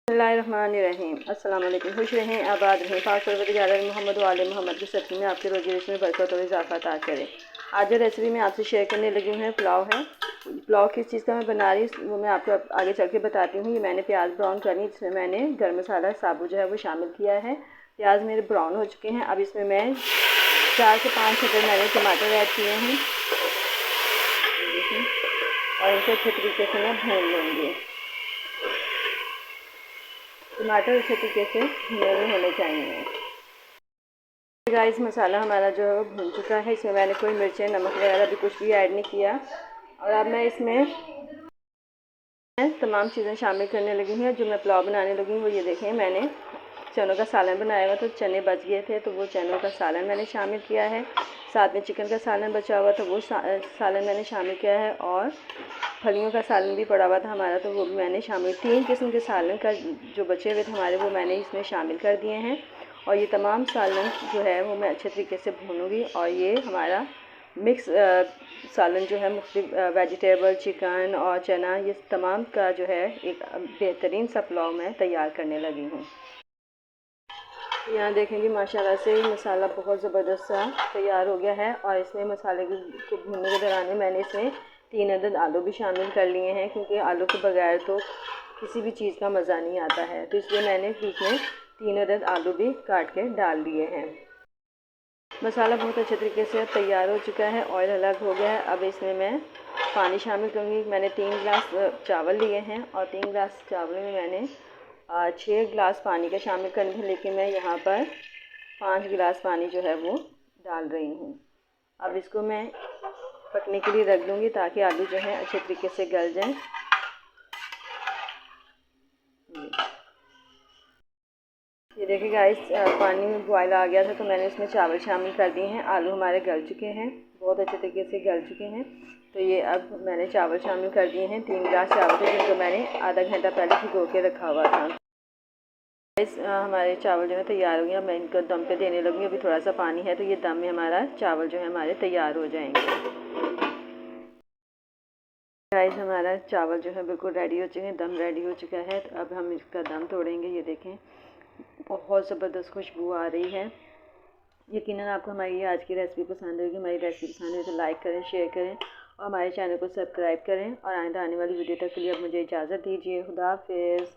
बिस्मिल्लाहिर्रहमानिर्रहीम। अस्सलाम वालेकुम। खुश रहें, आबाद रहें, पाक परवरदिगार मोहम्मद व आले मोहम्मद की सदक़े में आपके रोज़ी रोटी में बरकत और इज़ाफ़ा अता करे। आज जो रेसिपी मैं आपसे शेयर करने लगी हूँ पुलाव है। पुलाव किस चीज़ का मैं बना रही हूँ वो मैं आपको आगे चल के बताती हूँ। ये मैंने प्याज ब्राउन करनी, इसमें मैंने गर्म मसाला साबुत जो है वो शामिल किया है। प्याज मेरे ब्राउन हो चुके हैं। अब इसमें मैं 4 से 5 अदर मैंने टमाटर ऐड किए हैं और इनको अच्छे तरीके से मैं भून लूँगी। टमाटर अच्छे तरीके से भुने हुए होने चाहिए। गाइस मसाला हमारा जो है वो भून चुका है। इसमें मैंने कोई मिर्चें नमक वगैरह भी कुछ भी ऐड नहीं किया। और अब मैं इसमें तमाम चीज़ें शामिल करने लगी हूँ। जो मैं पुलाव बनाने लगी हूँ वो ये देखें, मैंने चनों का सालन बनाया हुआ, तो चने बच गए थे तो वो चनों का सालन मैंने शामिल किया है। साथ में चिकन का सालन बचा हुआ था वो सालन मैंने शामिल किया है। और फलियों का सालन भी पड़ा हुआ था हमारा, तो वो भी मैंने शामिल, 3 किस्म के सालन का जो बचे हुए थे हमारे वो मैंने इसमें शामिल कर दिए हैं। और ये तमाम सालन जो है वो मैं अच्छे तरीके से भूनूंगी। और ये हमारा मिक्स सालन जो है मुख्तलिफ वेजिटेबल, चिकन और चना, ये तमाम का जो है एक बेहतरीन सा पुलाव मैं तैयार करने लगी हूँ। यहाँ देखेंगे माशाल्लाह से मसाला बहुत ज़बरदस्त सा तैयार हो गया है। और इसमें मसाले को भूनने के दौरान में मैंने इसमें 3 अदद आलू भी शामिल कर लिए हैं, क्योंकि आलू के बगैर तो किसी भी चीज़ का मज़ा नहीं आता है। तो इसलिए मैंने इसमें 3 अदद आलू भी काट के डाल दिए हैं। मसाला बहुत अच्छे तरीके से तैयार हो चुका है, ऑयल अलग हो गया है। अब इसमें मैं पानी शामिल करूँगी। मैंने 3 गिलास चावल लिए हैं और 3 गिलास चावल में मैंने 6 गिलास पानी का शामिल करना है, लेकिन मैं यहाँ पर 5 गिलास पानी जो है वो डाल रही हूँ। अब इसको मैं पकने के लिए रख दूँगी ताकि आलू जो है अच्छे तरीके से गल जाएँ। ये देखिए गाइस, पानी में बॉयल आ गया था तो मैंने इसमें चावल शामिल कर दिए हैं। आलू हमारे गल चुके हैं, बहुत अच्छे तरीके से गल चुके हैं। तो ये अब मैंने चावल शामिल कर दिए हैं। 3 गिलास चावल थे जिनको मैंने आधा घंटा पहले भिगो के रखा हुआ था। गाइस हमारे चावल जो है तैयार हो गए। अब मैं इनको दम पे देने लगी। अभी थोड़ा सा पानी है तो ये दम में हमारा चावल जो है हमारे तैयार हो जाएंगे। गाइस हमारा चावल जो है बिल्कुल रेडी हो चुके हैं, दम रेडी हो चुका है। तो अब हम इसका दम तोड़ेंगे। ये देखें बहुत ज़बरदस्त खुशबू आ रही है। यकीनन आपको हमारी आज की रेसिपी पसंद होगी। हमारी रेसिपी पसंद है तो लाइक करें, शेयर करें और हमारे चैनल को सब्सक्राइब करें। और आइंदा आने वाली वीडियो तक के लिए अब मुझे इजाज़त दीजिए। खुदा हाफिज़।